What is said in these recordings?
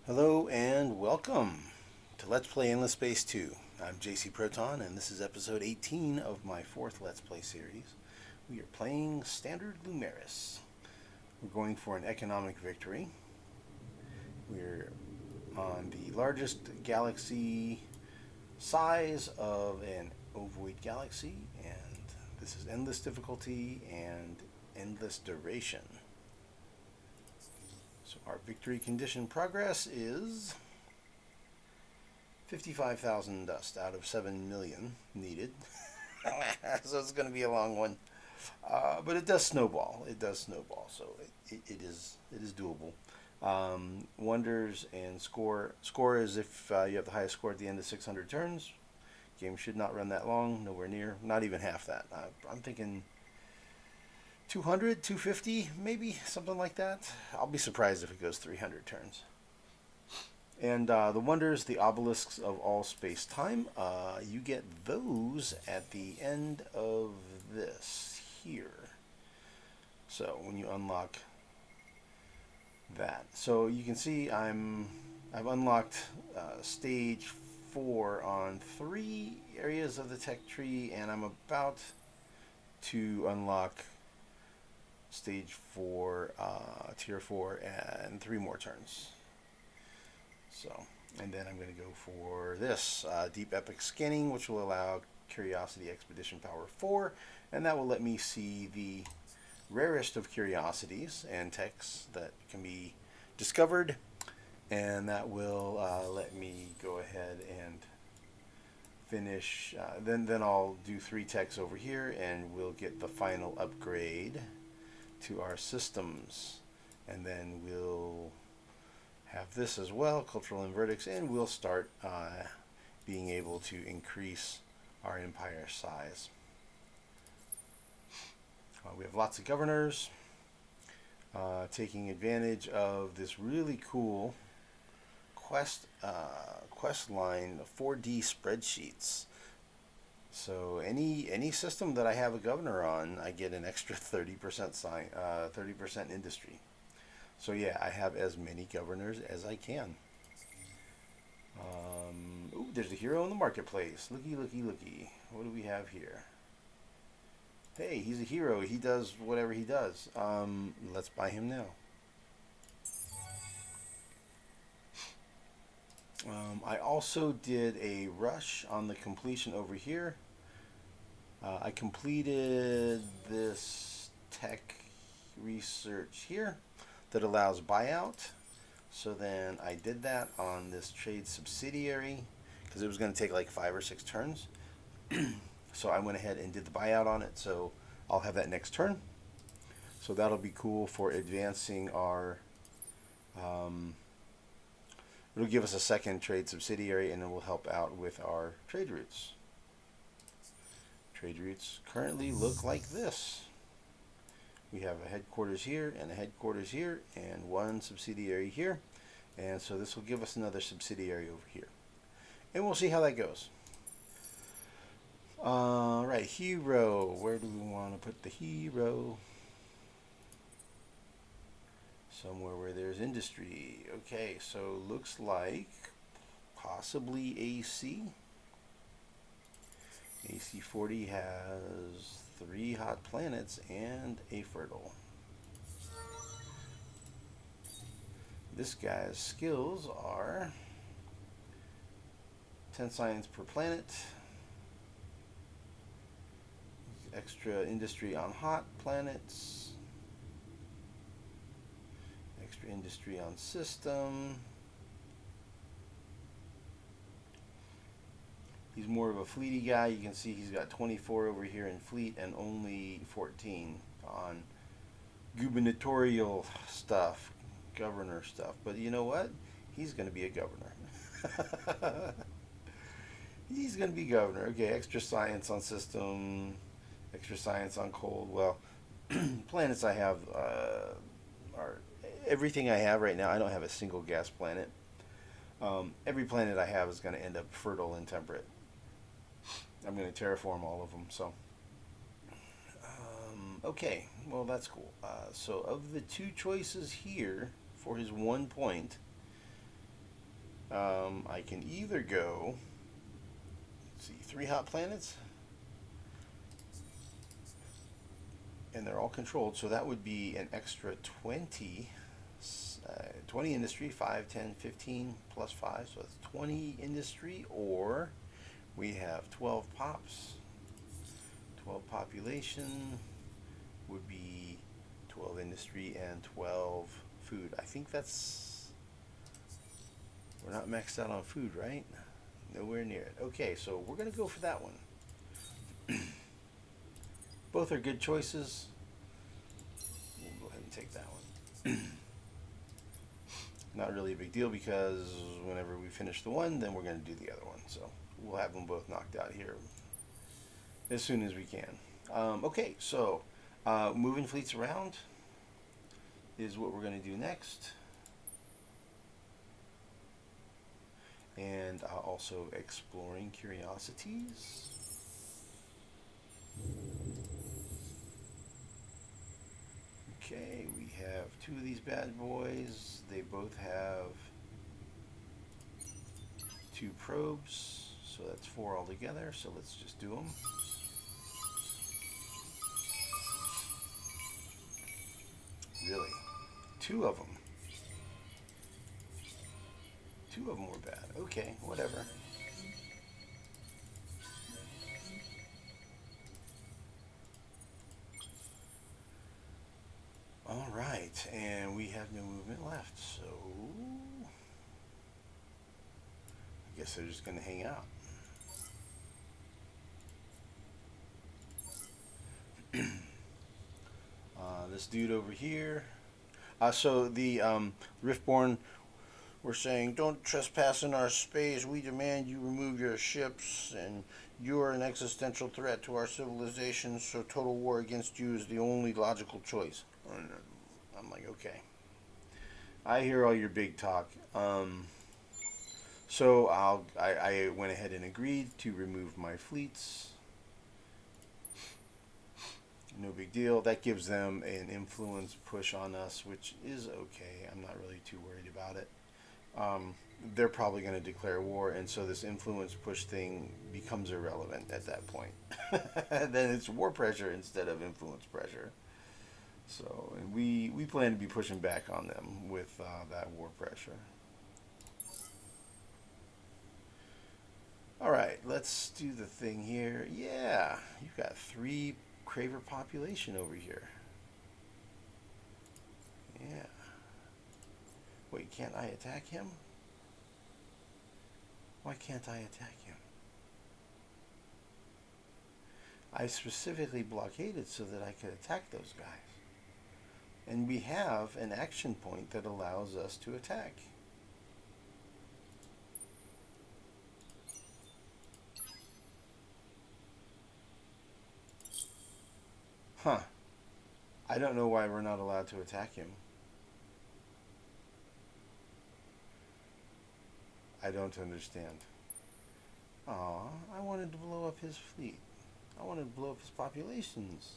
Hello and welcome to Let's Play Endless Space 2. I'm JC Proton and this is episode 18 of my fourth Let's Play series. We are playing Standard Lumeris. We're going for an economic victory. We're on the largest galaxy size of an ovoid galaxy, and this is endless difficulty and endless duration. So our victory condition progress is 55,000 dust out of 7 million needed. So it's going to be a long one. But it does snowball. It does snowball. So it is doable. Wonders and score. Score is if you have the highest score at the end of 600 turns. Game should not run that long. Nowhere near. Not even half that. I'm thinking 200, 250, maybe, something like that. I'll be surprised if it goes 300 turns. And the wonders, the obelisks of all space-time, you get those at the end of this here. So when you unlock that. So you can see I've unlocked stage 4 on 3 areas of the tech tree, and I'm about to unlock stage 4, tier 4, and 3 more turns. So, and then I'm going to go for this deep epic scanning, which will allow Curiosity Expedition Power 4, and that will let me see the rarest of curiosities and techs that can be discovered, and that will let me go ahead and finish. Then I'll do 3 techs over here, and we'll get the final upgrade to our systems, and then we'll have this as well, cultural inverdicts, and we'll start being able to increase our empire size. We have lots of governors taking advantage of this really cool quest line 4D spreadsheets. So any system that I have a governor on, I get an extra 30% 30% industry. So yeah, I have as many governors as I can. Ooh, there's a hero in the marketplace. Looky, looky, looky. What do we have here? Hey, he's a hero. He does whatever he does. Let's buy him now. I also did a rush on the completion over here. I completed this tech research here that allows buyout. So then I did that on this trade subsidiary because it was going to take like 5 or 6 turns. So I went ahead and did the buyout on it. So I'll have that next turn. So that'll be cool for advancing our it'll give us a second trade subsidiary, and it will help out with our trade routes. Trade routes currently look like this. We have a headquarters here and a headquarters here and 1 subsidiary here, and so this will give us another subsidiary over here, and we'll see how that goes. Right, hero. Where do we want to put the hero? Somewhere where there's industry. Okay, so looks like possibly AC. AC40 has 3 hot planets and a fertile. This guy's skills are 10 science per planet, extra industry on hot planets, extra industry on system. He's more of a fleety guy. You can see he's got 24 over here in fleet and only 14 on gubernatorial stuff, governor stuff. But you know what? He's going to be a governor. He's going to be governor. Okay, extra science on system, extra science on cold. Well, planets I have are everything I have right now. I don't have a single gas planet. Every planet I have is going to end up fertile and temperate. I'm going to terraform all of them. So, okay, well that's cool. So of the 2 choices here for his 1 point, I can either go, let's see, 3 hot planets, and they're all controlled, so that would be an extra 20, 20 industry, 5, 10, 15 plus 5, so that's 20 industry, or we have 12 pops. 12 population would be 12 industry and 12 food. I think that's, we're not maxed out on food, right? Nowhere near it. Okay, so we're going to go for that one. Both are good choices. We'll go ahead and take that one. Not really a big deal because whenever we finish the one, then we're going to do the other one. So we'll have them both knocked out here as soon as we can. Okay, so moving fleets around is what we're going to do next. And also exploring curiosities. Okay, we have 2 of these bad boys. They both have 2 probes, so that's 4 altogether. So let's just do them. Really? 2 of them. 2 of them were bad. Okay, whatever. All right, and we have no movement left, so I guess they're just going to hang out. This dude over here. So the Riftborn were saying, "Don't trespass in our space. We demand you remove your ships, and you are an existential threat to our civilization. So total war against you is the only logical choice." I'm like, okay. I hear all your big talk. So I went ahead and agreed to remove my fleets. No big deal. That gives them an influence push on us, which is okay. I'm not really too worried about it. They're probably going to declare war, and so this influence push thing becomes irrelevant at that point. Then it's war pressure instead of influence pressure. So, and we plan to be pushing back on them with that war pressure. All right, let's do the thing here. Yeah, you've got 3 Craver population over here. Yeah. Wait, can't I attack him? Why can't I attack him? I specifically blockaded so that I could attack those guys. And we have an action point that allows us to attack. Huh. I don't know why we're not allowed to attack him. I don't understand. Aw, I wanted to blow up his fleet. I wanted to blow up his populations.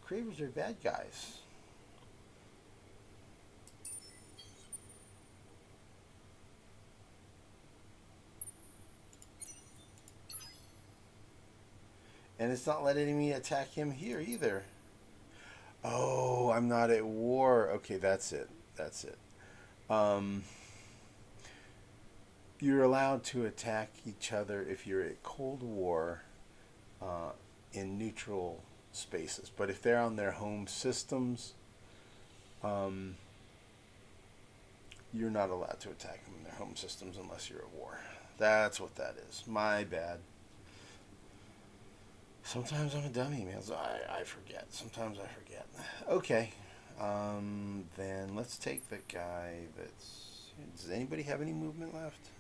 Cravers are bad guys. And it's not letting me attack him here either. Oh, I'm not at war. Okay, that's it. That's it. You're allowed to attack each other if you're at Cold War in neutral spaces. But if they're on their home systems, you're not allowed to attack them in their home systems unless you're at war. That's what that is. My bad. Sometimes I'm a dummy, man. So I forget. Sometimes I forget. Okay. Then let's take the guy that's... Does anybody have any movement left?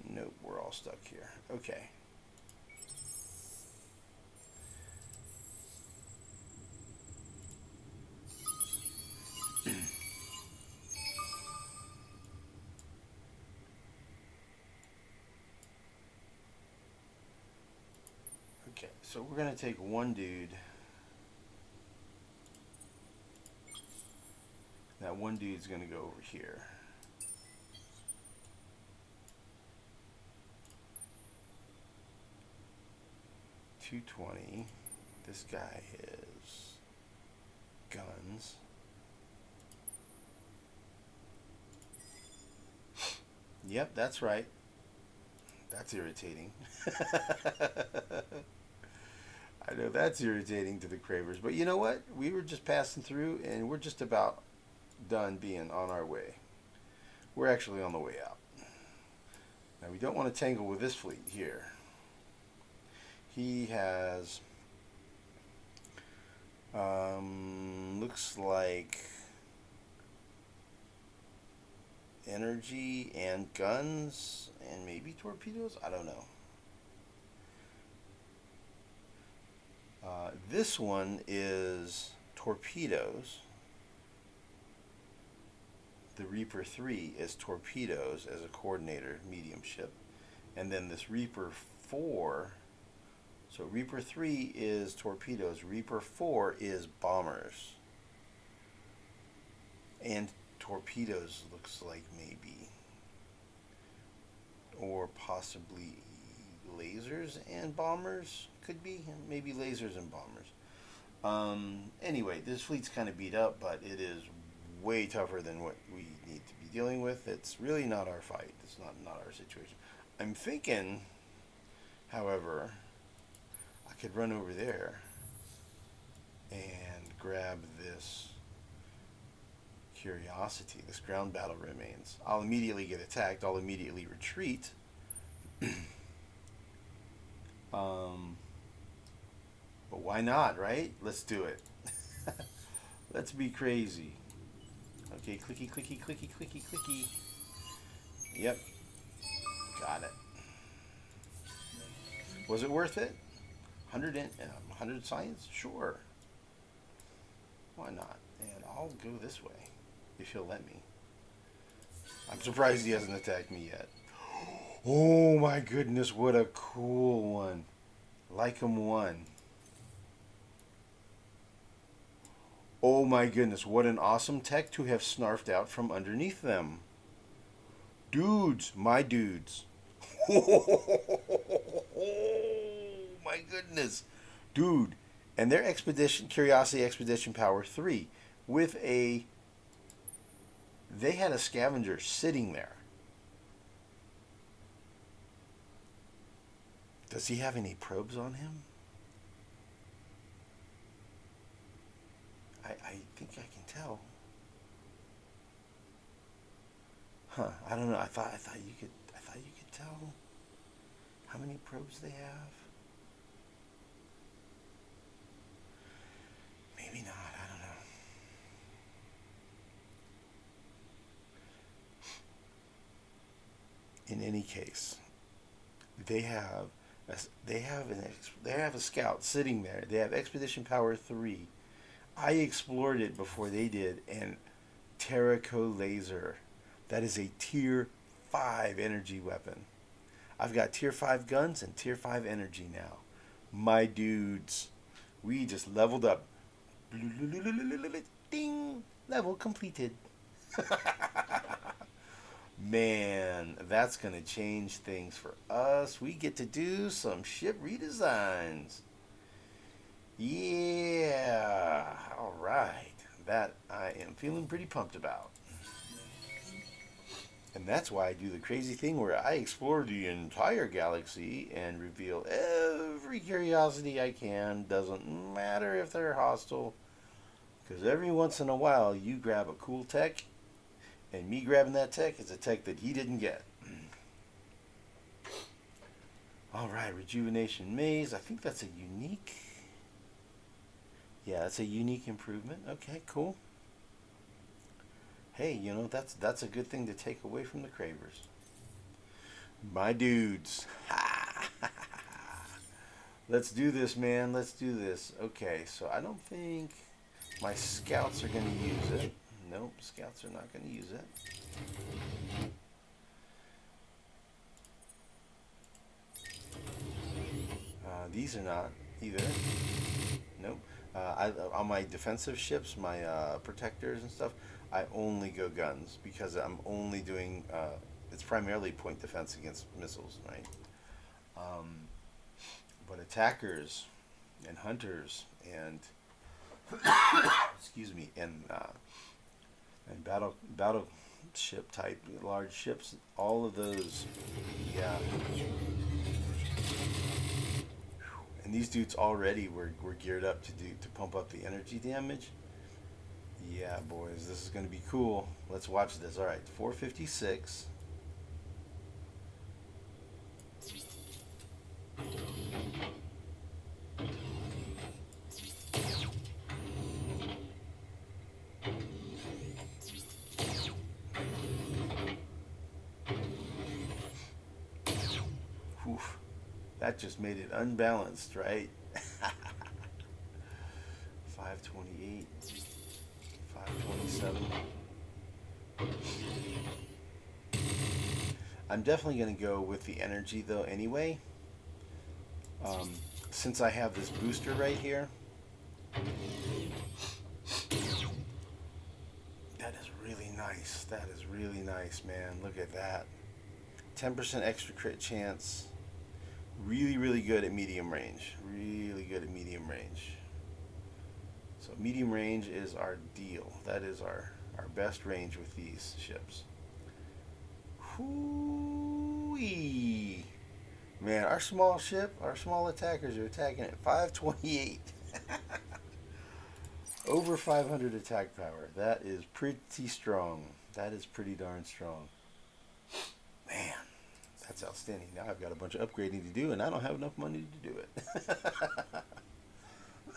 Nope, we're all stuck here. Okay. Okay, so we're going to take one dude one dude's going to go over here. $220. This guy is guns. Yep, that's right. That's irritating. I know that's irritating to the cravers, but you know what? We were just passing through, and we're just about done being on our way. We're actually on the way out. Now, we don't want to tangle with this fleet here. He has, looks like energy and guns and maybe torpedoes. I don't know. This one is torpedoes. The Reaper 3 is torpedoes as a coordinator medium ship. And then this Reaper 4, so Reaper 3 is torpedoes, Reaper 4 is bombers. And torpedoes looks like maybe. Or possibly lasers and bombers, could be. Maybe lasers and bombers. Anyway, this fleet's kind of beat up, but it is way tougher than what we need to be dealing with. It's really not our fight. It's not our situation. I'm thinking, however, I could run over there and grab this Curiosity, this ground battle remains. I'll immediately get attacked. I'll immediately retreat. But why not, right? Let's do it. Let's be crazy. Okay, clicky, clicky, clicky, clicky, clicky. Yep. Got it. Was it worth it? 100 science? Sure. Why not? And I'll go this way, if he'll let me. I'm surprised he hasn't attacked me yet. Oh my goodness, what a cool one. Like him one. Oh my goodness, what an awesome tech to have snarfed out from underneath them. Dudes, my dudes. Oh my goodness. Dude, and their expedition, Curiosity Expedition Power 3, with a, they had a scavenger sitting there. Does he have any probes on him? I think I can tell. Huh, I don't know. I thought you could tell how many probes they have. Maybe not, I don't know. In any case, they have a scout sitting there. They have Expedition Power 3. I explored it before they did, and Terraco Laser. That is a Tier 5 energy weapon. I've got Tier 5 guns and Tier 5 energy now. My dudes, we just leveled up. Ding! Level completed. Man, that's going to change things for us. We get to do some ship redesigns. Yeah, all right. That I am feeling pretty pumped about. And that's why I do the crazy thing where I explore the entire galaxy and reveal every curiosity I can. Doesn't matter if they're hostile. Because every once in a while, you grab a cool tech, and me grabbing that tech is a tech that he didn't get. All right, Rejuvenation Maze. I think that's a unique... Yeah, that's a unique improvement. Okay, cool. Hey, you know, that's a good thing to take away from the cravers. My dudes. Let's do this, man. Let's do this. Okay, so I don't think my scouts are going to use it. Nope, scouts are not going to use it. These are not either. Nope. On my defensive ships, my protectors and stuff, I only go guns because I'm only doing. It's primarily point defense against missiles, right? Um, but attackers and hunters and excuse me and battleship type large ships, all of those, yeah. And these dudes already were geared up to pump up the energy damage. Yeah, boys, this is going to be cool. Let's watch this. All right, 456. Oof, that just made it unbalanced, right? 528, 527. I'm definitely going to go with the energy though anyway. Um, since I have this booster right here, that is really nice. That is really nice, man. Look at that. 10% extra crit chance. Really, really good at medium range. Really good at medium range. So medium range is our deal. That is our best range with these ships. Hoo-wee. Man, our small ship, our small attackers are attacking at 528. Over 500 attack power. That is pretty strong. That is pretty darn strong. Man, that's outstanding. Now I've got a bunch of upgrading to do, and I don't have enough money to do it.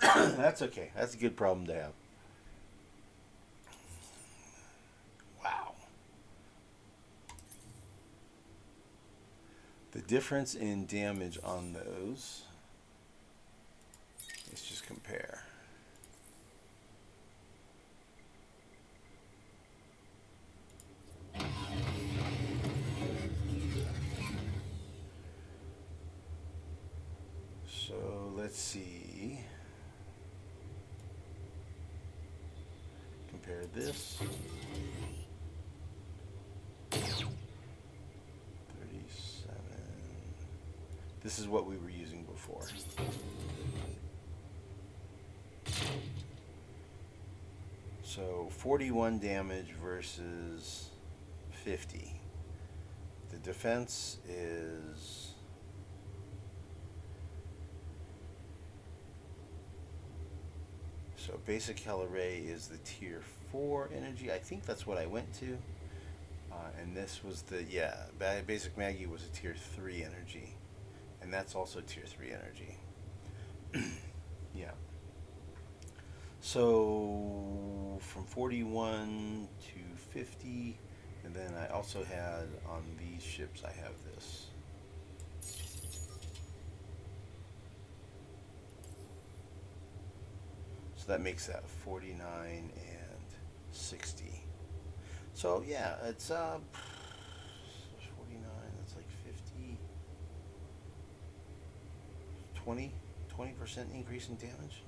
That's okay. That's a good problem to have. Wow. The difference in damage on those, let's just compare. So let's see. Compare this. 37. This is what we were using before. So 41 damage versus 50. The defense is so basic hell array is the tier 4 energy. I think that's what I went to. And this was the, yeah, basic Maggie was a tier 3 energy. And that's also tier 3 energy. Yeah. So from 41 to 50, and then I also had on these ships, I have this. So that makes that 49 and 60. So yeah, it's 49, that's like 50, 20% increase in damage.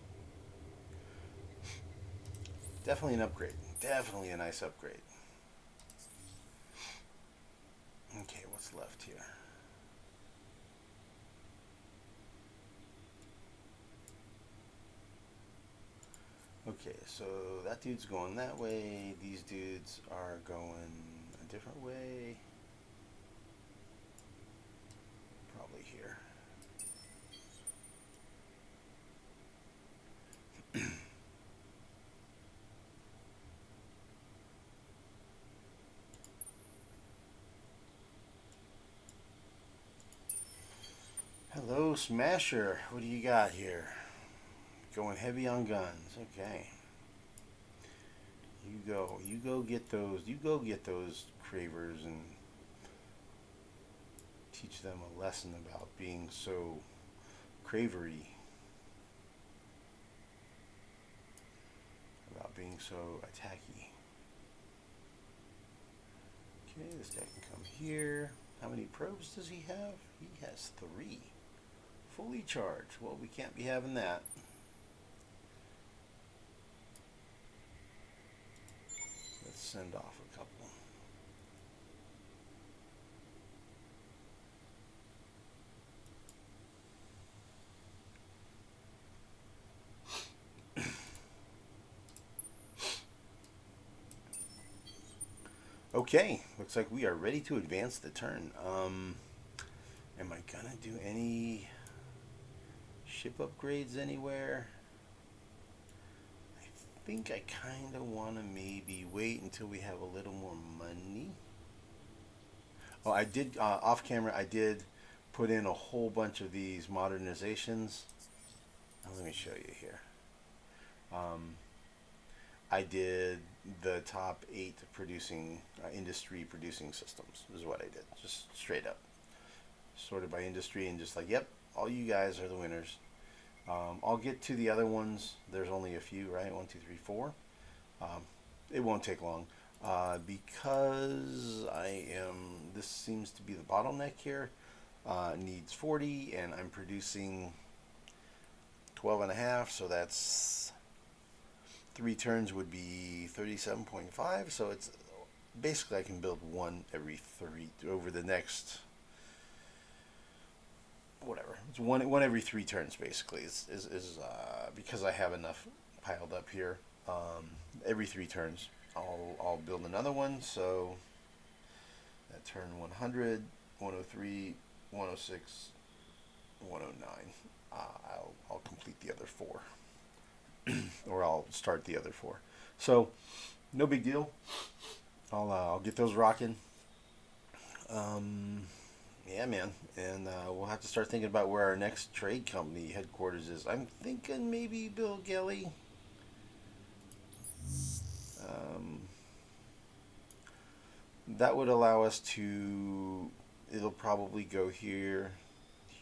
Definitely an upgrade. Definitely a nice upgrade. Okay, what's left here? Okay, so that dude's going that way. These dudes are going a different way. Probably here. Hello, Smasher. What do you got here? Going heavy on guns. Okay. You go. You go get those. You go get those cravers and teach them a lesson about being so cravery. About being so attacky. Okay, this guy can come here. How many probes does he have? He has 3. Fully charged. Well, we can't be having that. send off a couple. Okay, looks like we are ready to advance the turn. Am I gonna do any ship upgrades anywhere? I think I kind of want to maybe wait until we have a little more money. Oh, I did, off camera, I did put in a whole bunch of these modernizations. Let me show you here. I did the top 8 producing industry producing systems is what I did, just straight up sorted by industry and just like, yep, all you guys are the winners. I'll get to the other ones. There's only a few, right? 1, 2, 3, 4. It won't take long because this seems to be the bottleneck here. Needs 40 and I'm producing 12 and a half, so that's 3 turns would be 37.5, so it's basically I can build one every 3 over the next whatever. It's one every 3 turns basically. Is because I have enough piled up here. Every 3 turns I'll build another one, so at turn 100, 103, 106, 109, I'll complete the other 4. Or I'll start the other 4. So, no big deal. I'll get those rocking. Yeah, man. And we'll have to start thinking about where our next trade company headquarters is. I'm thinking maybe Bill Gelly. That would allow us to... It'll probably go here,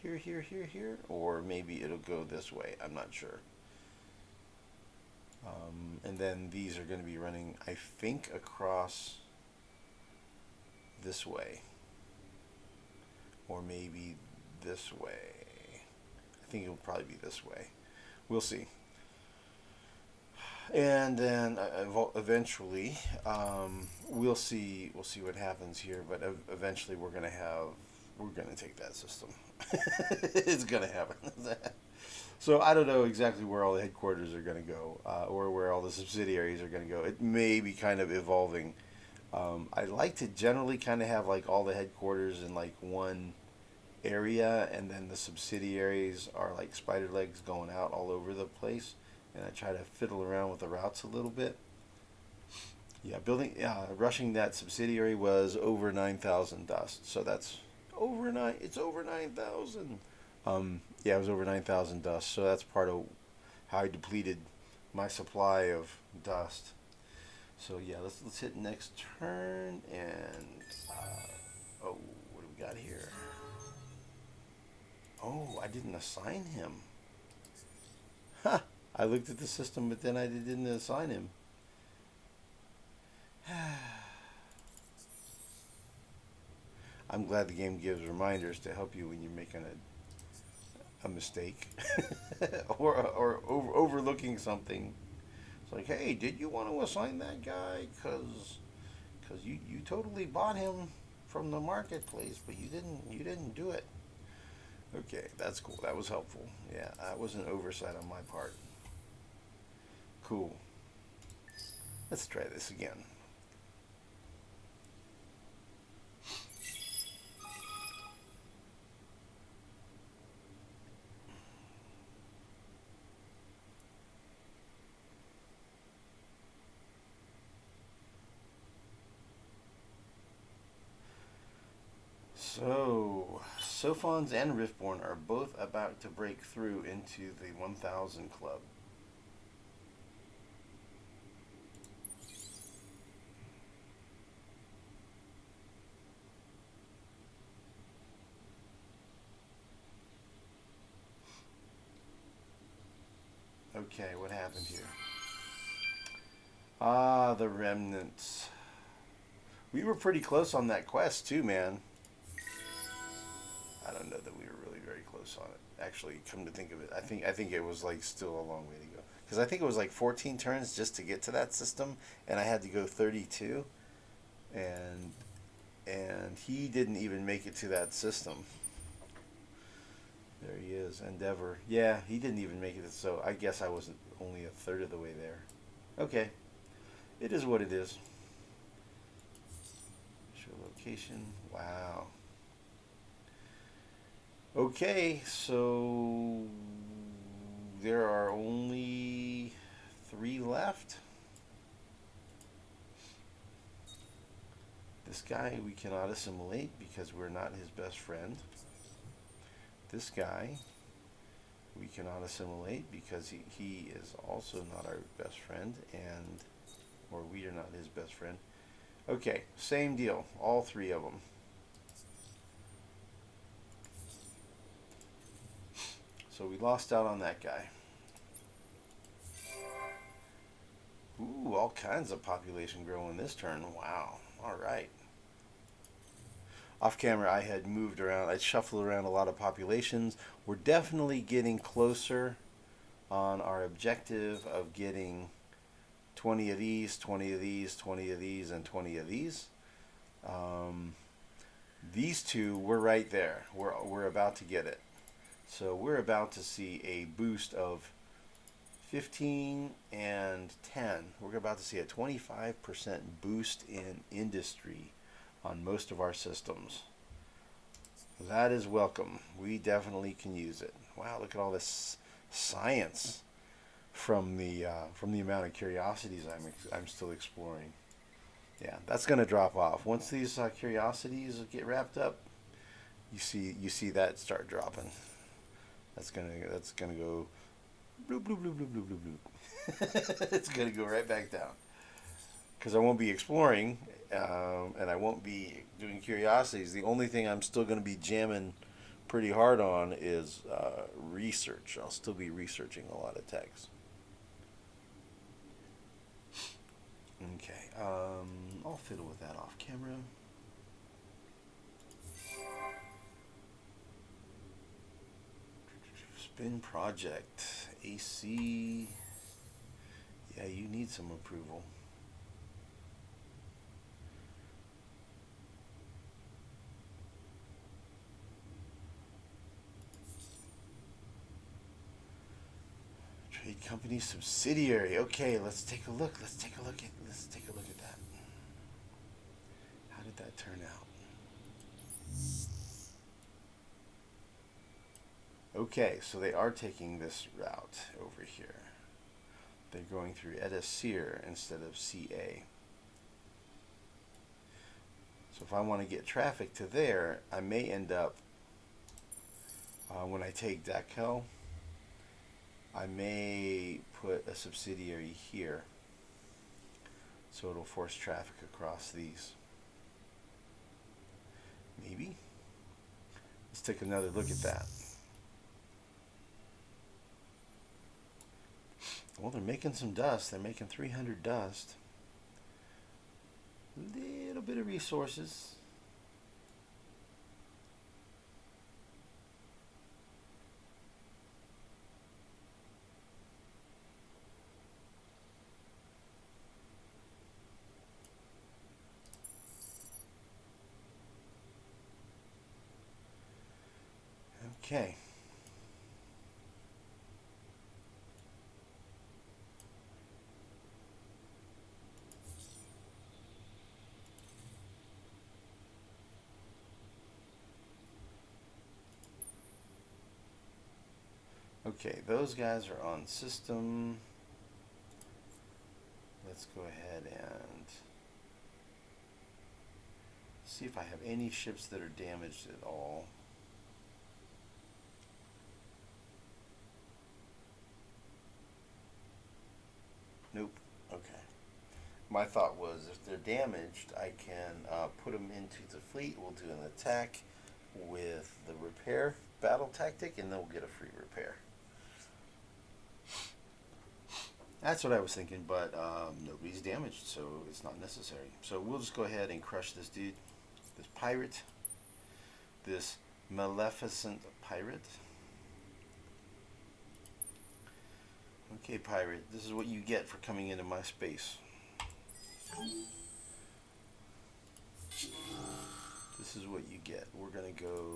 here, or maybe it'll go this way. I'm not sure. And then these are going to be running, I think, across this way. Or maybe this way. I think it'll probably be this way. We'll see. And then eventually, we'll see what happens here. But eventually, we're gonna take that system. It's gonna happen. So I don't know exactly where all the headquarters are going to go, or where all the subsidiaries are going to go. It may be kind of evolving. I like to generally kind of have like all the headquarters in like one area, and then the subsidiaries are like spider legs going out all over the place. And I try to fiddle around with the routes a little bit. Yeah, rushing that subsidiary was over 9,000 dust. So that's it's over 9,000. Yeah, it was over 9,000 dust, so that's part of how I depleted my supply of dust. So yeah, let's hit next turn, and oh, what do we got here? Oh, I didn't assign him. Ha! I looked at the system, but then I didn't assign him. I'm glad the game gives reminders to help you when you're making a mistake or overlooking something. It's like, hey, did you want to assign that guy? Because you totally bought him from the marketplace, but you didn't do it. Okay, that's cool. That was helpful. Yeah, that was an oversight on my part. Cool. Let's try this again. So, Sophons and Riftborn are both about to break through into the 1000 club. Okay, what happened here? Ah, the remnants. We were pretty close on that quest too, man. I don't know that we were really very close on it. Actually, come to think of it, I think it was like still a long way to go. because I think it was like 14 turns just to get to that system, and I had to go 32, and he didn't even make it to that system. There he is, Endeavor. Yeah, he didn't even make it, so I guess I wasn't only a third of the way there. Okay, it is what it is. Show location. Wow. Okay, so there are only 3 left. This guy we cannot assimilate because we're not his best friend. This guy we cannot assimilate because he is also not our best friend, and or we are not his best friend. Okay, same deal, all 3 of them. So we lost out on that guy. Ooh, all kinds of population growing this turn. Wow. All right. Off camera, I had moved around. I shuffled around a lot of populations. We're definitely getting closer on our objective of getting 20 of these, 20 of these, 20 of these, and 20 of these. These 2, we're right there. We're about to get it. So we're about to see a boost of 15 and 10. We're about to see a 25% boost in industry on most of our systems. That is welcome. We definitely can use it. Wow, look at all this science from the amount of curiosities I'm still exploring. Yeah, that's going to drop off once these curiosities get wrapped up. You see that start dropping. That's gonna go bloop bloop bloop bloop bloop bloop bloop. It's gonna go right back down because I won't be exploring, and I won't be doing curiosities. The only thing I'm still gonna be jamming pretty hard on is research. I'll still be researching a lot of techs. Okay, I'll fiddle with that off camera. Spin project, AC. Yeah, you need some approval. Trade company subsidiary. Okay, let's take a look. Let's take a look at that. How did that turn out? Okay, so they are taking this route over here. They're going through Edessir instead of CA. So if I want to get traffic to there, I may end up, when I take Dakel, I may put a subsidiary here. So it'll force traffic across these. Maybe. Let's take another look at that. Well, they're making some dust. They're making 300 dust. A little bit of resources. Okay. Okay, those guys are on system. Let's go ahead and see if I have any ships that are damaged at all. Nope. Okay. My thought was if they're damaged, I can put them into the fleet. We'll do an attack with the repair battle tactic, and then we'll get a free repair. That's what I was thinking, but nobody's damaged, so it's not necessary. So we'll just go ahead and crush this dude, this pirate, this maleficent pirate. Okay, pirate, this is what you get for coming into my space. This is what you get. We're gonna go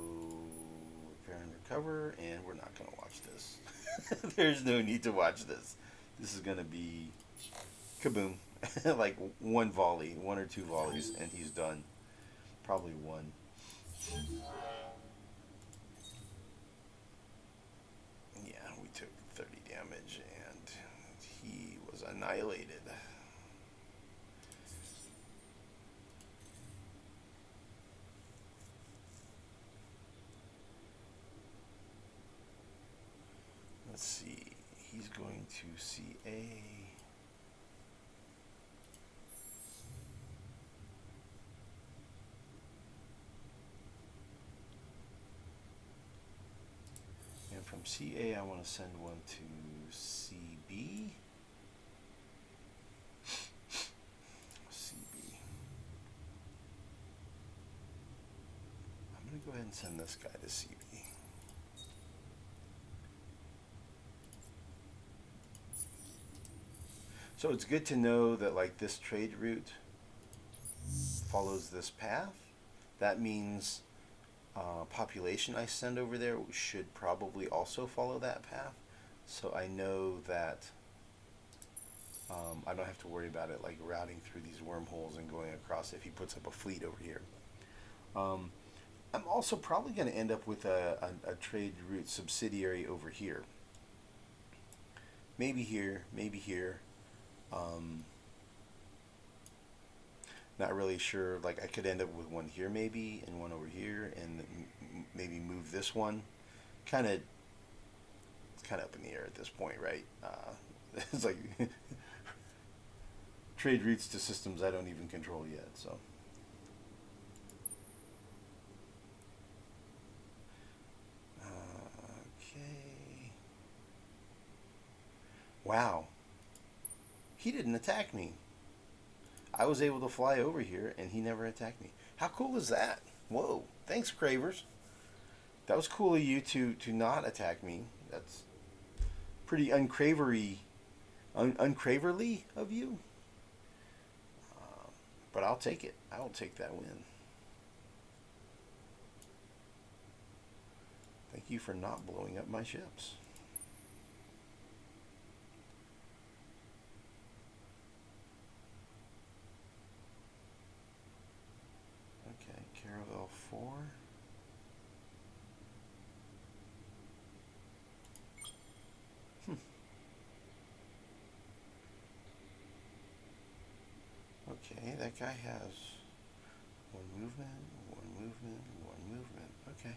repair and recover, and we're not gonna watch this. There's no need to watch this. This is gonna be kaboom. Like one volley, one or two volleys, and he's done. Probably one. Yeah, we took 30 damage, and he was annihilated. Let's see. He's going to CA. And from CA, I want to send one to CB. CB. I'm going to go ahead and send this guy to CB. So it's good to know that like this trade route follows this path. That means population I send over there should probably also follow that path. So I know that I don't have to worry about it like routing through these wormholes and going across if he puts up a fleet over here. I'm also probably going to end up with a trade route subsidiary over here. Maybe here, maybe here. Not really sure. Like I could end up with one here maybe, and one over here, and maybe move this one. It's kind of up in the air at this point, right? It's like trade routes to systems I don't even control yet. So. Okay. Wow. He didn't attack me. I was able to fly over here, and he never attacked me. How cool is that? Whoa. Thanks, Cravers. That was cool of you to not attack me. That's pretty uncraverly of you. But I'll take it. I will take that win. Thank you for not blowing up my ships. Okay, Caravel 4. Okay, that guy has one movement, one movement, one movement. Okay.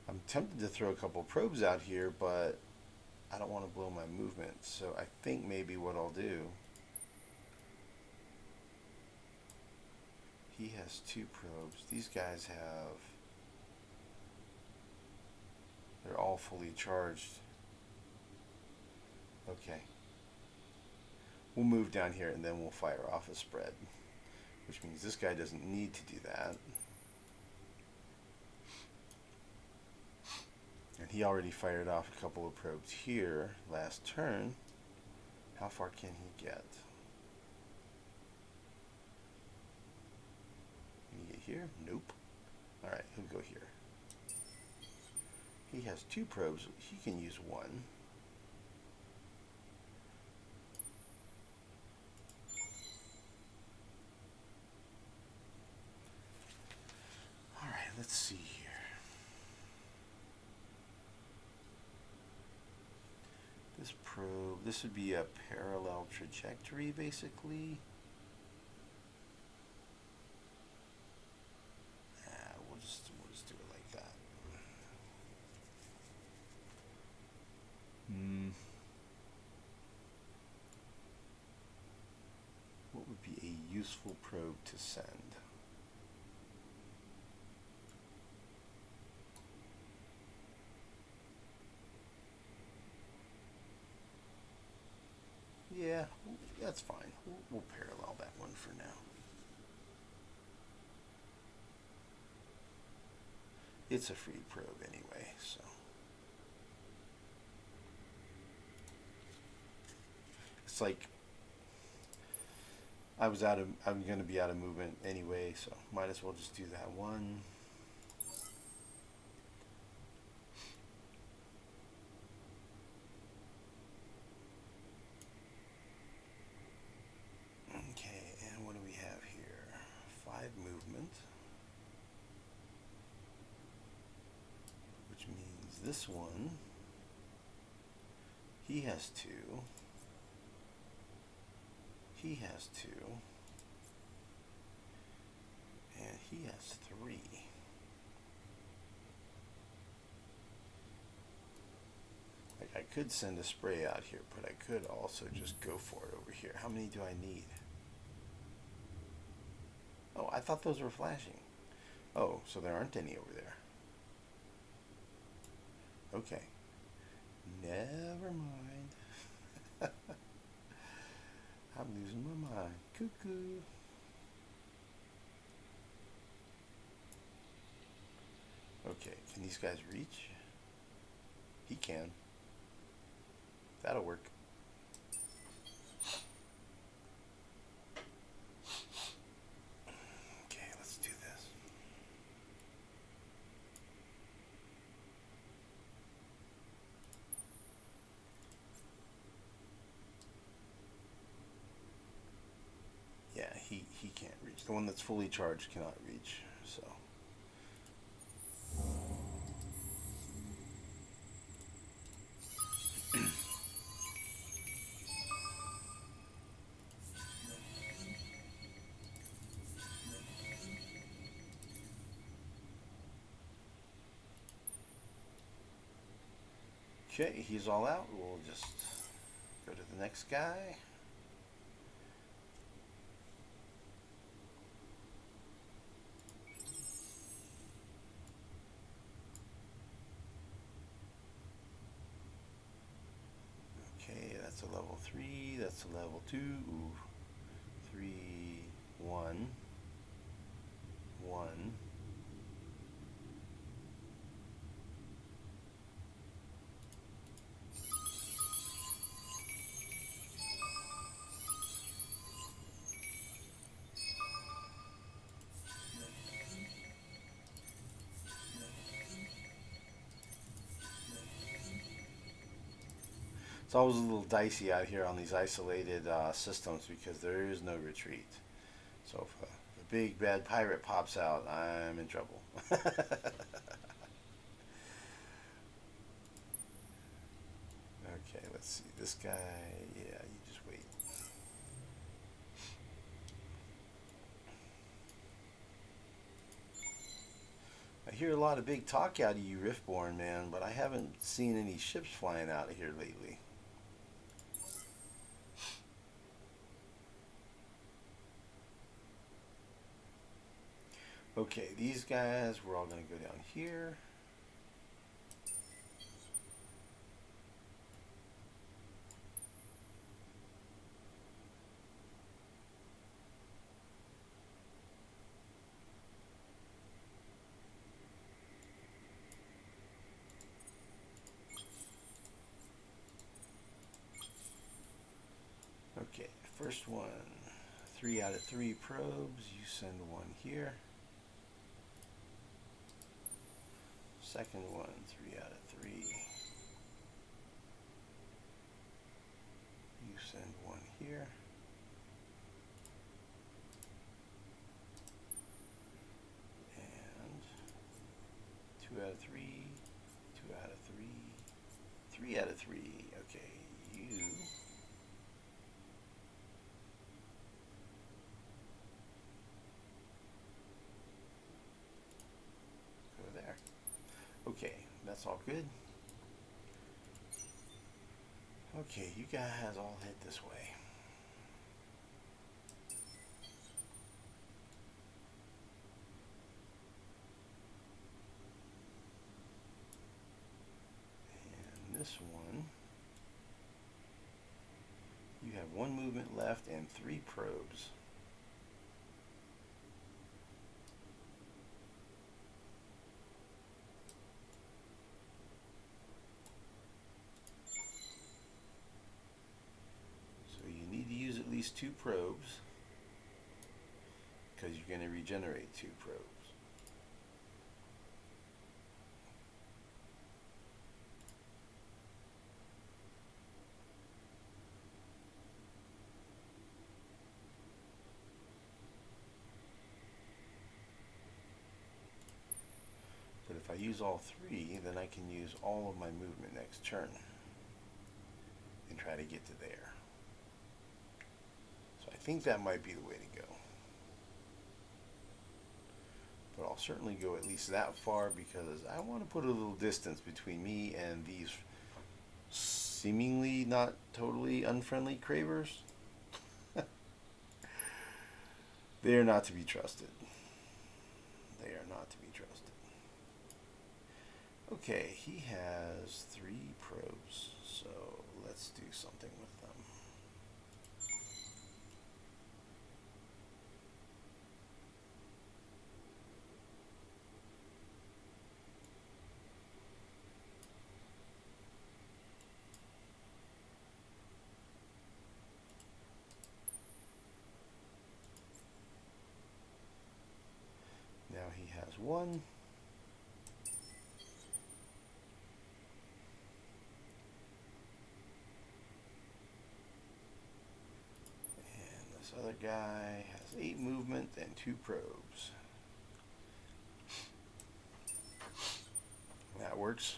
I'm tempted to throw a couple probes out here, but I don't want to blow my movement. So I think maybe what I'll do, he has two probes. These guys have, they're all fully charged. Okay. We'll move down here and then we'll fire off a spread, which means this guy doesn't need to do that. And he already fired off a couple of probes here last turn. How far can he get? Can he get here? Nope. Alright, he'll go here. He has two probes. He can use one. Alright, let's see here. This probe, this would be a parallel trajectory basically. We'll just do it like that. What would be a useful probe to send? Yeah, that's fine. We'll parallel that one for now. It's a free probe anyway, so. looks like I'm going to be out of movement anyway, so might as well just do that one. Okay, and what do we have here? 5 movement, which means this one, he has 2. He has 2. And he has 3. Like, I could send a spray out here, but I could also just go for it over here. How many do I need? Oh, I thought those were flashing. Oh, so there aren't any over there. Okay. Never mind. I'm losing my mind. Cuckoo. Okay, can these guys reach? He can. That'll work. Okay, let's do this. Yeah, he can't reach. The one that's fully charged cannot reach, so. Okay, he's all out. We'll just go to the next guy. Okay, that's a level 3. That's a level 2. Ooh. 3, 1, 1. It's always a little dicey out here on these isolated systems because there is no retreat. So if a big bad pirate pops out, I'm in trouble. Okay, let's see. This guy, yeah, you just wait. I hear a lot of big talk out of you, Riftborn, man, but I haven't seen any ships flying out of here lately. Okay, these guys, we're all going to go down here. Okay, first one, 3 out of 3 probes. You send one here. Second one, 3 out of 3. You send one here. And 2 out of 3, 2 out of 3, 3 out of 3. Okay, you. Go there. Okay, that's all good. Okay, you guys all head this way. And this one, you have 1 movement left and 3 probes. these 2 probes because you're going to regenerate 2 probes. But if I use all 3, then I can use all of my movement next turn and try to get to there. So I think that might be the way to go. But I'll certainly go at least that far because I want to put a little distance between me and these seemingly not totally unfriendly cravers. They are not to be trusted. They are not to be trusted. Okay, he has 3 probes, so let's do something with them. Now he has 1. This other guy has 8 movement and 2 probes. That works.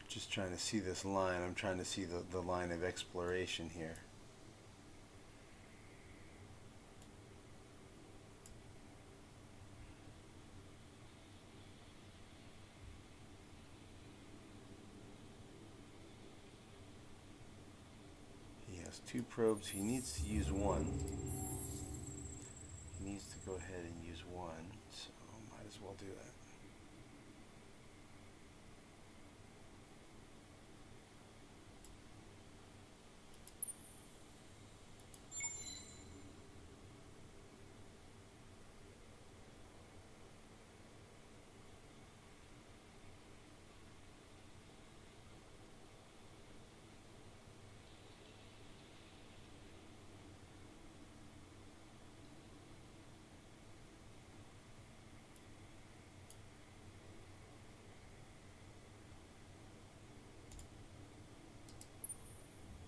Just trying to see this line. I'm trying to see the line of exploration here. He has 2 probes. He needs to use 1. He needs to go ahead and use 1, so might as well do that.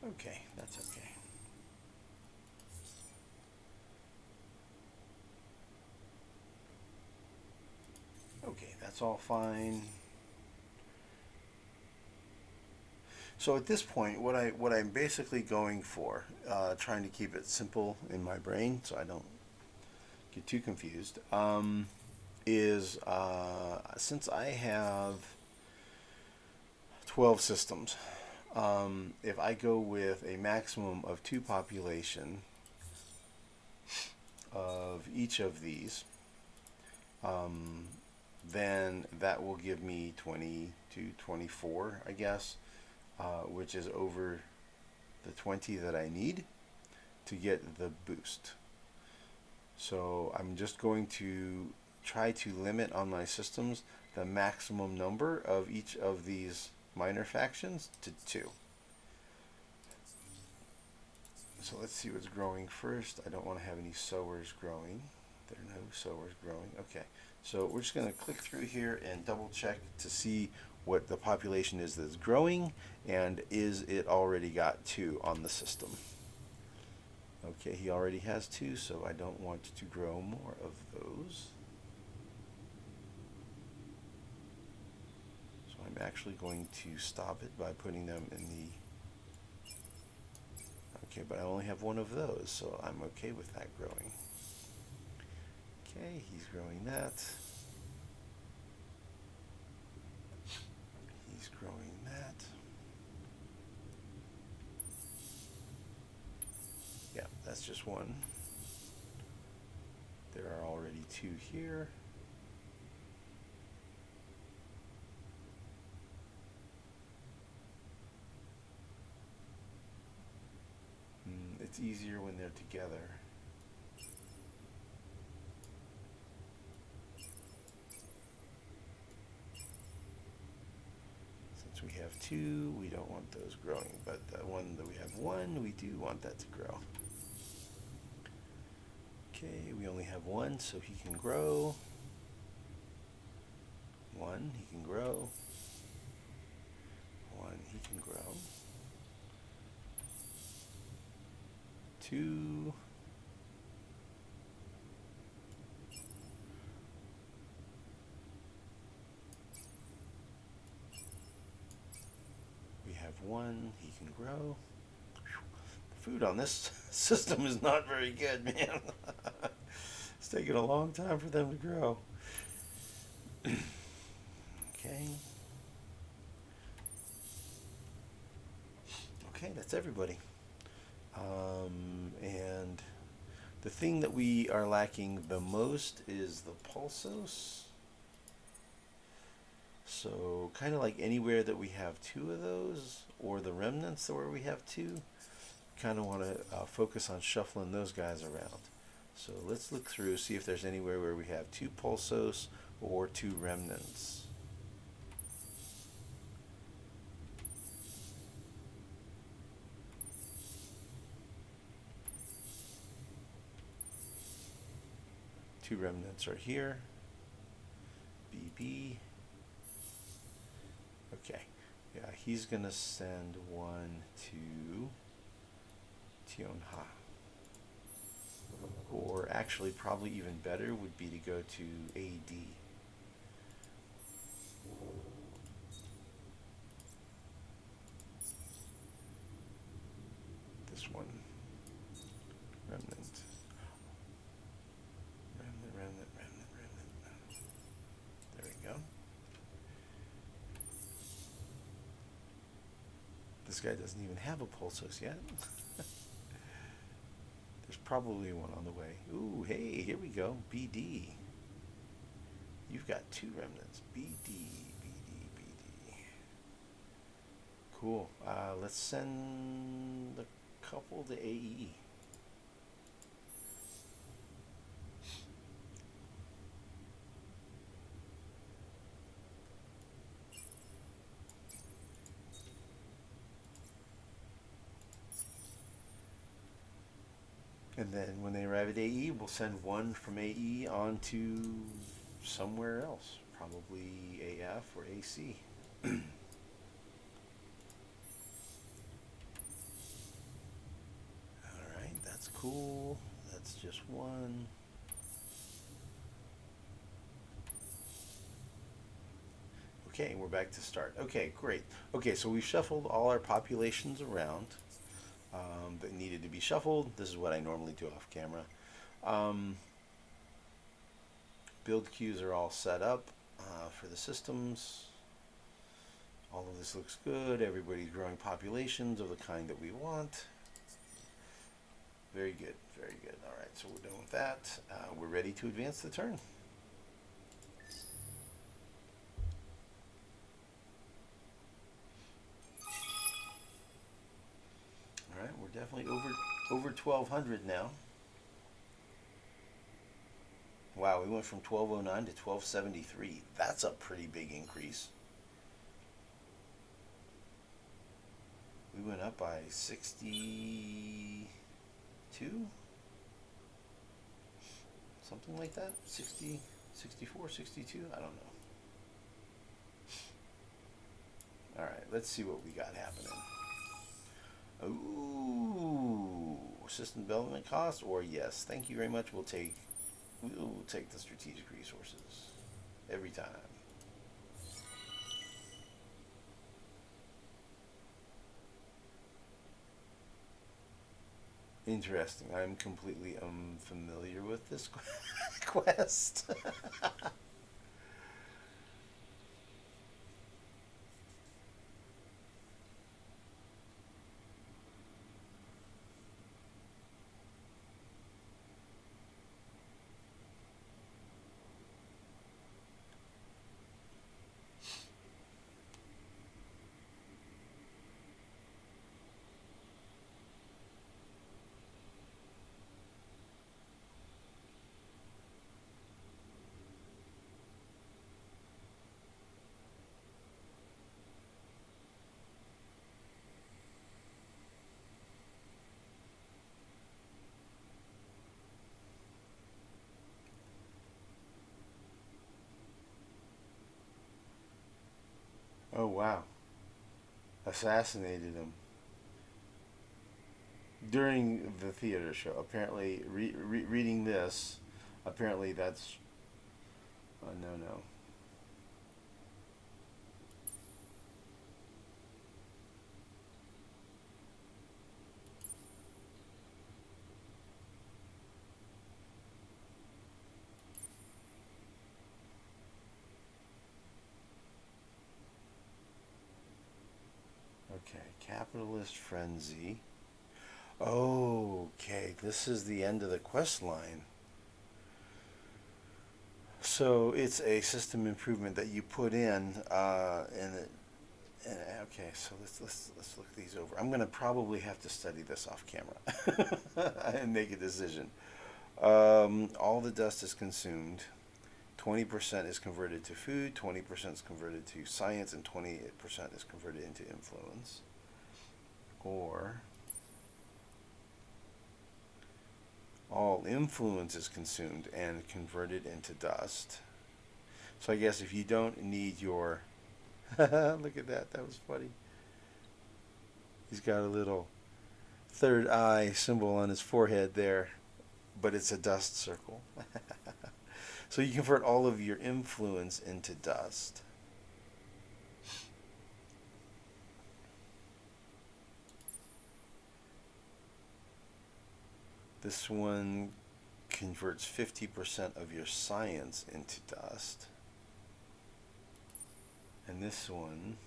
Okay, that's okay. Okay, that's all fine. So at this point, what I'm basically going for, trying to keep it simple in my brain so I don't get too confused, is since I have 12 systems, if I go with a maximum of 2 population of each of these, then that will give me 20 to 24, I guess, which is over the 20 that I need to get the boost. So I'm just going to try to limit on my systems the maximum number of each of these minor factions to 2. So let's see what's growing first. I don't want to have any sowers growing. There are no sowers growing. Okay, so we're just going to click through here and double check to see what the population is that's growing, and is it already got 2 on the system. Okay, he already has 2, so I don't want to grow more of those. So I'm actually going to stop it by putting them in the... Okay, but I only have 1 of those, so I'm okay with that growing. Okay, he's growing that. He's growing that. Yeah, that's just 1. There are already 2 here. It's easier when they're together. Since we have two, we don't want those growing, but the one that we have one, we do want that to grow. Okay, we only have one, so he can grow. One, he can grow. One, he can grow. Two. We have one, he can grow. The food on this system is not very good, man. It's taking a long time for them to grow. Okay. Okay, that's everybody. And the thing that we are lacking the most is the pulsos. So kind of like anywhere that we have two of those, or the remnants where we have two, kind of want to focus on shuffling those guys around. So let's look through, see if there's anywhere where we have two pulsos or two remnants. Two remnants are here. BB. Okay. Yeah, he's going to send one to Tionha. Or actually, probably even better would be to go to AD. This one. Remnant. Remnant. There we go. This guy doesn't even have a pulsos yet. There's probably one on the way. Ooh, hey, here we go. BD. You've got two remnants. BD. Cool. Let's send a couple to AE. And then when they arrive at AE, we'll send one from AE on to somewhere else. Probably AF or AC. Alright, that's cool. That's just one. Okay, we're back to start. Okay, great. Okay, so we've shuffled all our populations around that needed to be shuffled. This is what I normally do off camera. Build queues are all set up for the systems. All of this looks good. Everybody's growing populations of the kind that we want. Very good, very good. All right, so we're done with that. We're ready to advance the turn. All right, we're definitely over 1,200 now. Wow, we went from 1209 to 1273. That's a pretty big increase. We went up by 62? Something like that? 60, 64, 62? I don't know. Alright, let's see what we got happening. Ooh, system development cost, or yes, thank you very much. We'll take the strategic resources every time. Interesting. I'm completely unfamiliar with this quest. wow. Assassinated him during the theater show. Apparently, reading this, apparently that's a no no. Okay, capitalist frenzy. Okay, this is the end of the quest line. So it's a system improvement that you put in, and okay. So let's look these over. I'm gonna probably have to study this off camera and make a decision. All the dust is consumed. 20% is converted to food. 20% is converted to science, and 20% is converted into influence. Or all influence is consumed and converted into dust. So I guess if you don't need your look at that, that was funny. He's got a little third eye symbol on his forehead there, but it's a dust circle. So you convert all of your influence into dust. This one converts 50% of your science into dust. And this one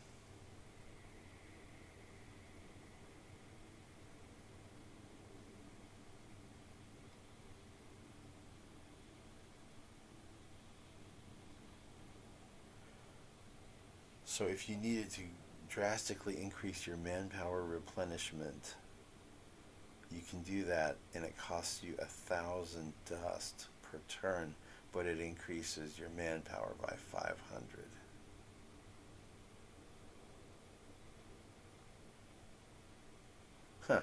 so if you needed to drastically increase your manpower replenishment, you can do that, and it costs you 1,000 dust per turn, but it increases your manpower by 500. Huh.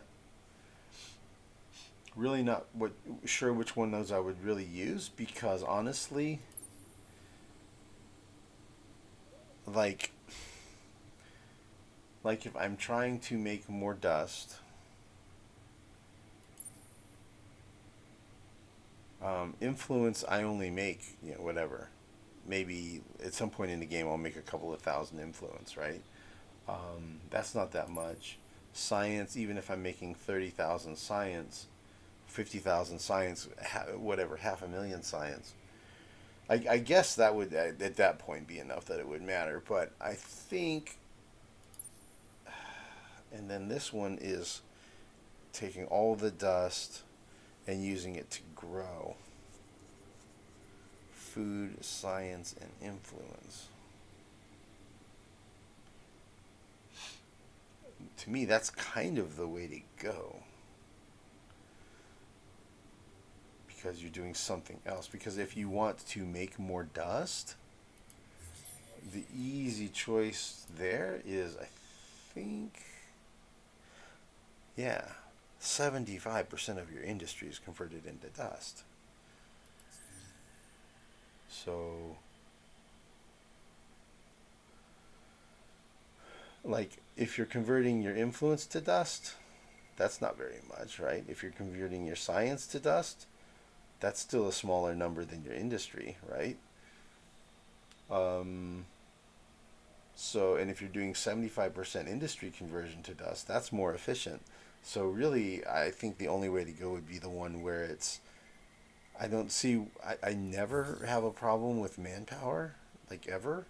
Really not sure which one of those I would really use, because honestly, like if I'm trying to make more dust, influence I only make, whatever. Maybe at some point in the game I'll make a couple of thousand influence, right? That's not that much. Science, even if I'm making 30,000 science, 50,000 science, whatever, half a million science. I guess that would at that point be enough that it would matter. But I think, and then this one is taking all the dust and using it to grow. Food, science, and influence. To me, that's kind of the way to go. Because you're doing something else. Because if you want to make more dust, the easy choice there is, I think, yeah, 75% of your industry is converted into dust. So, like, if you're converting your influence to dust, that's not very much, right? If you're converting your science to dust, that's still a smaller number than your industry, right? Um, so, and if you're doing 75% industry conversion to dust, that's more efficient. So, really, I think the only way to go would be the one where it's, I don't see, I never have a problem with manpower, like ever.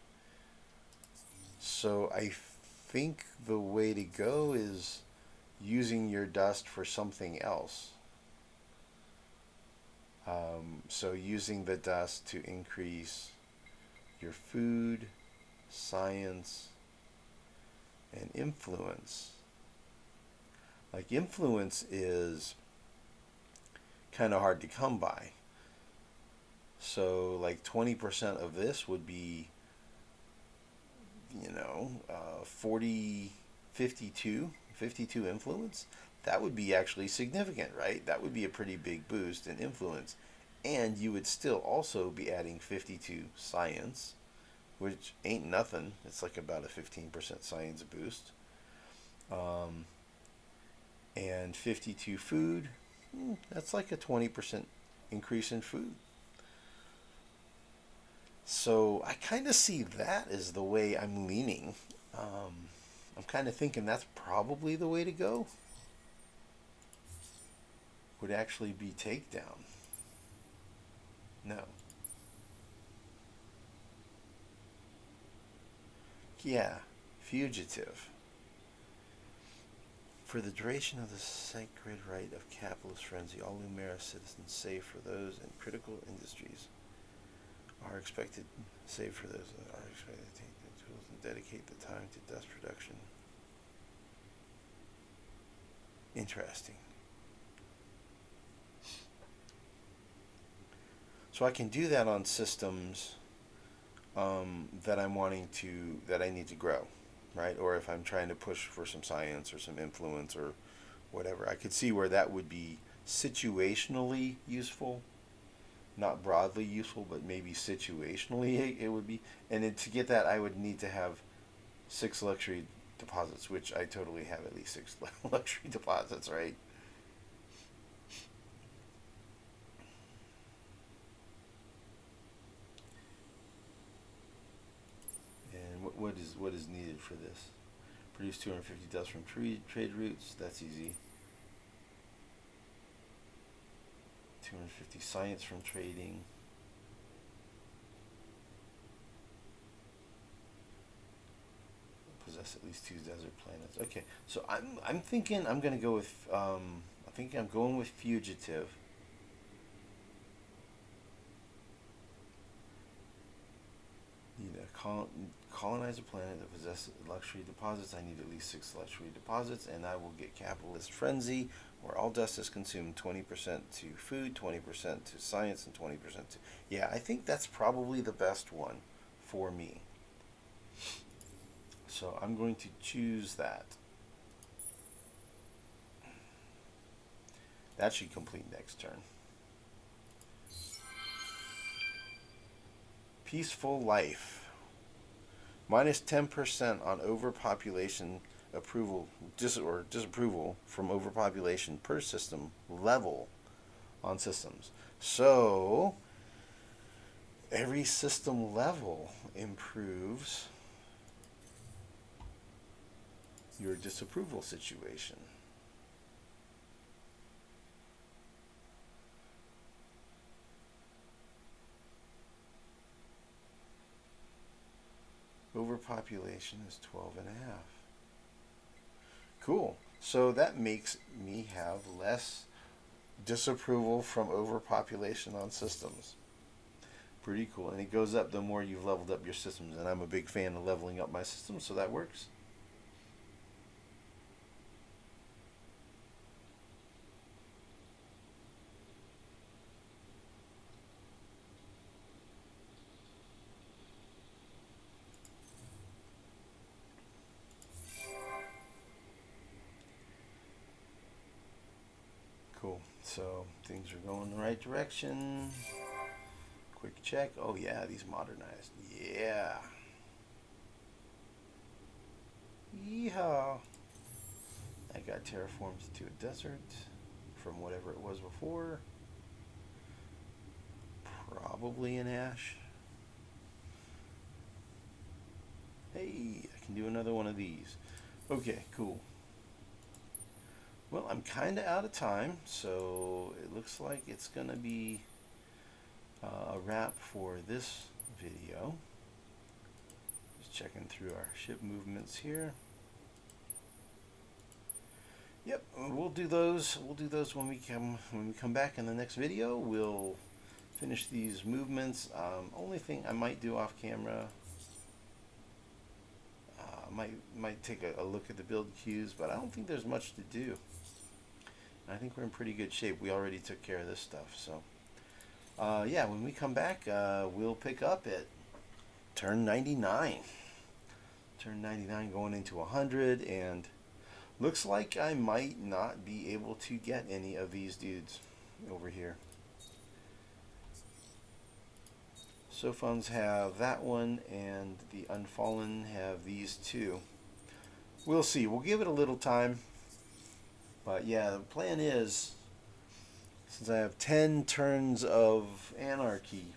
So, I think the way to go is using your dust for something else. So, using the dust to increase your food, science, and influence. Like, influence is kind of hard to come by. So, like, 20% of this would be, 40, 52 influence. That would be actually significant, right? That would be a pretty big boost in influence. And you would still also be adding 52 science, which ain't nothing. It's like about a 15% science boost. Um, and 52 food, that's like a 20% increase in food. So I kind of see that as the way I'm leaning. Um, I'm kind of thinking that's probably the way to go. Would actually be takedown. No. Yeah. Fugitive. For the duration of the sacred right of capitalist frenzy, all Lumeris citizens, save for those in critical industries, are expected, save for those that are expected to take the tools and dedicate the time to dust production. Interesting. So I can do that on systems that I'm wanting to, that I need to grow, right? Or if I'm trying to push for some science or some influence or whatever, I could see where that would be situationally useful, not broadly useful, but maybe situationally it would be. And then to get that, I would need to have 6 luxury deposits, which I totally have at least 6 luxury deposits, right? And what is needed for this? Produce 250 dust from trade routes. That's easy. 250 science from trading. Possess at least 2 desert planets. Okay, so I'm thinking I'm gonna go with I think I'm going with fugitive. Need to colonize a planet that possesses luxury deposits. I need at least 6 luxury deposits, and I will get capitalist frenzy, where all dust is consumed 20% to food, 20% to science, and 20% to. Yeah, I think that's probably the best one for me. So I'm going to choose that. That should complete next turn. Peaceful life. Minus 10% on overpopulation approval or disapproval from overpopulation per system level on systems. So every system level improves your disapproval situation. Overpopulation is 12 and a half. Cool. So that makes me have less disapproval from overpopulation on systems. Pretty cool. And it goes up the more you've leveled up your systems. And I'm a big fan of leveling up my systems, so that works. Cool. So things are going in the right direction. Quick check. Oh yeah, these modernized. Yeah. Yeehaw. I got terraformed to a desert from whatever it was before. Probably an ash. Hey, I can do another one of these. Okay, cool. Well, I'm kind of out of time, so it looks like it's going to be a wrap for this video. Just checking through our ship movements here. Yep, we'll do those. We'll do those when we come back in the next video. We'll finish these movements. Only thing I might do off camera, might take a look at the build queues, but I don't think there's much to do. I think we're in pretty good shape. We already took care of this stuff, so yeah. When we come back, we'll pick up at turn 99. Turn 99 going into 100, and looks like I might not be able to get any of these dudes over here. Sophons have that one, and the Unfallen have these two. We'll see. We'll give it a little time. But yeah, the plan is, since I have 10 turns of anarchy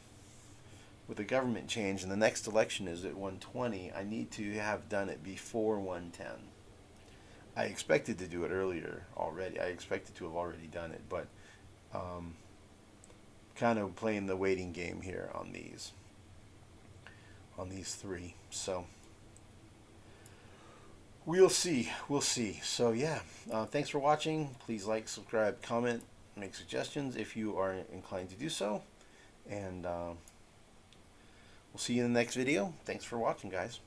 with a government change, and the next election is at 120, I need to have done it before 110. I expected to do it earlier already. I expected to have already done it, but kind of playing the waiting game here on these three. So we'll see. We'll see. So yeah, thanks for watching. Please like, subscribe, comment, make suggestions if you are inclined to do so. And we'll see you in the next video. Thanks for watching, guys.